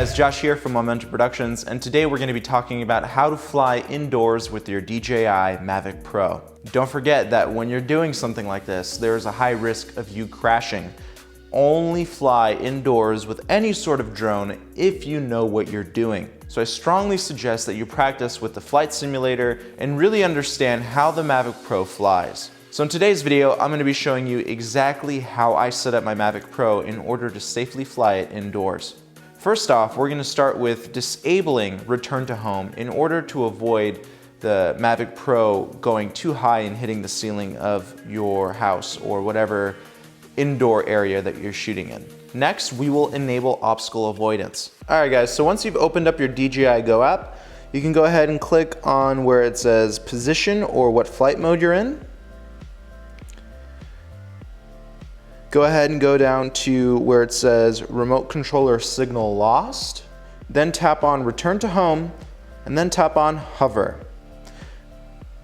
guys, Josh here from Momentum Productions, and today we're going to be talking about how to fly indoors with your DJI Mavic Pro. Don't forget that when you're doing something like this, there's a high risk of you crashing. Only fly indoors with any sort of drone if you know what you're doing. So I strongly suggest that you practice with the flight simulator and really understand how the Mavic Pro flies. So in today's video, I'm going to be showing you exactly how I set up my Mavic Pro in order to safely fly it indoors. First off, we're going to start with disabling return to home in order to avoid the Mavic Pro going too high and hitting the ceiling of your house or whatever indoor area that you're shooting in. Next, we will enable obstacle avoidance. All right guys, so once you've opened up your DJI Go app, you can go ahead and click on where it says position or what flight mode you're in. Go ahead and go down to where it says remote controller signal lost, then tap on return to home, and then tap on hover.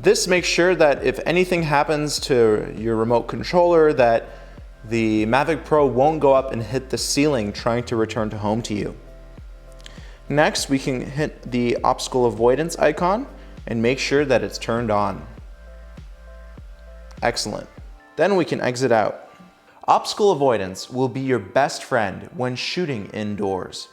This makes sure that if anything happens to your remote controller, that the Mavic Pro won't go up and hit the ceiling trying to return to home to you. Next, we can hit the obstacle avoidance icon and make sure that it's turned on. Excellent. Then we can exit out. Obstacle avoidance will be your best friend when shooting indoors.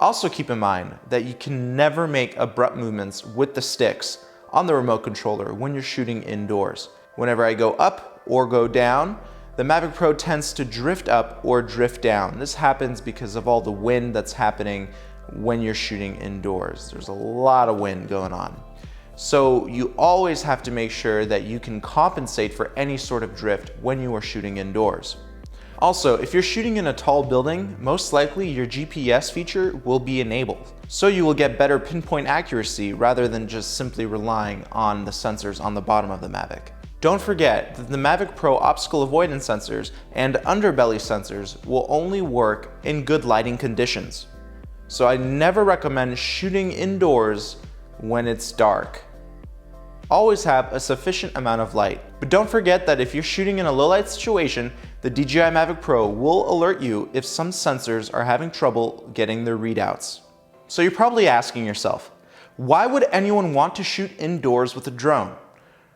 Also keep in mind that you can never make abrupt movements with the sticks on the remote controller when you're shooting indoors. Whenever I go up or go down, the Mavic Pro tends to drift up or drift down. This happens because of all the wind that's happening when you're shooting indoors. There's a lot of wind going on. So you always have to make sure that you can compensate for any sort of drift when you are shooting indoors. Also, if you're shooting in a tall building, most likely your GPS feature will be enabled. So you will get better pinpoint accuracy rather than just simply relying on the sensors on the bottom of the Mavic. Don't forget that the Mavic Pro obstacle avoidance sensors and underbelly sensors will only work in good lighting conditions. So I never recommend shooting indoors when it's dark. Always have a sufficient amount of light. But don't forget that if you're shooting in a low light situation, the DJI Mavic Pro will alert you if some sensors are having trouble getting their readouts. So you're probably asking yourself, why would anyone want to shoot indoors with a drone?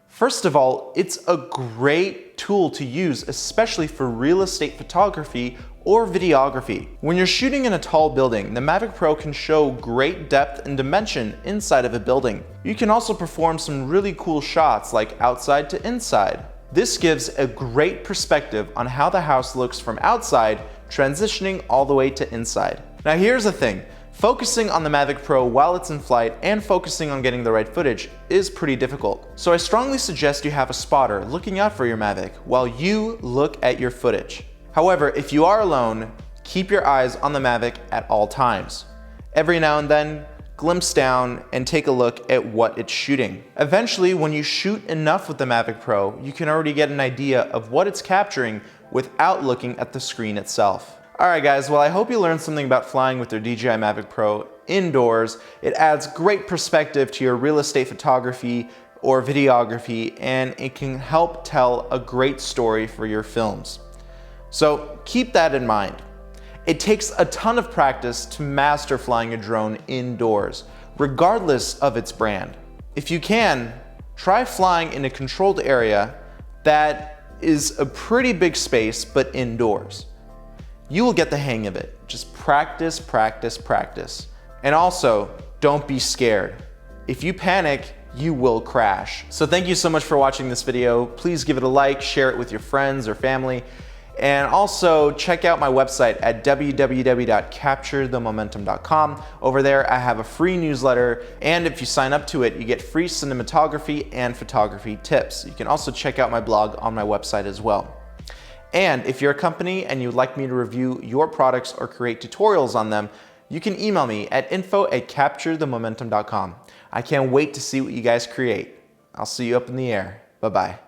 First of all, it's a great tool to use, especially for real estate photography or videography. When you're shooting in a tall building, the Mavic Pro can show great depth and dimension inside of a building. You can also perform some really cool shots like outside to inside. This gives a great perspective on how the house looks from outside, transitioning all the way to inside. Now here's the thing. Focusing on the Mavic Pro while it's in flight and focusing on getting the right footage is pretty difficult. So I strongly suggest you have a spotter looking out for your Mavic while you look at your footage. However, if you are alone, keep your eyes on the Mavic at all times. Every now and then, glimpse down and take a look at what it's shooting. Eventually, when you shoot enough with the Mavic Pro, you can already get an idea of what it's capturing without looking at the screen itself. Alright guys, well I hope you learned something about flying with your DJI Mavic Pro indoors. It adds great perspective to your real estate photography or videography, and it can help tell a great story for your films. So keep that in mind. It takes a ton of practice to master flying a drone indoors, regardless of its brand. If you can, try flying in a controlled area that is a pretty big space but indoors. You will get the hang of it. Just practice, practice, practice. And also, don't be scared. If you panic, you will crash. So thank you so much for watching this video. Please give it a like, share it with your friends or family. And also check out my website at www.capturethemomentum.com. Over there, I have a free newsletter, and if you sign up to it, you get free cinematography and photography tips. You can also check out my blog on my website as well. And if you're a company and you'd like me to review your products or create tutorials on them, you can email me at info@capturethemomentum.com. I can't wait to see what you guys create. I'll see you up in the air. Bye-bye.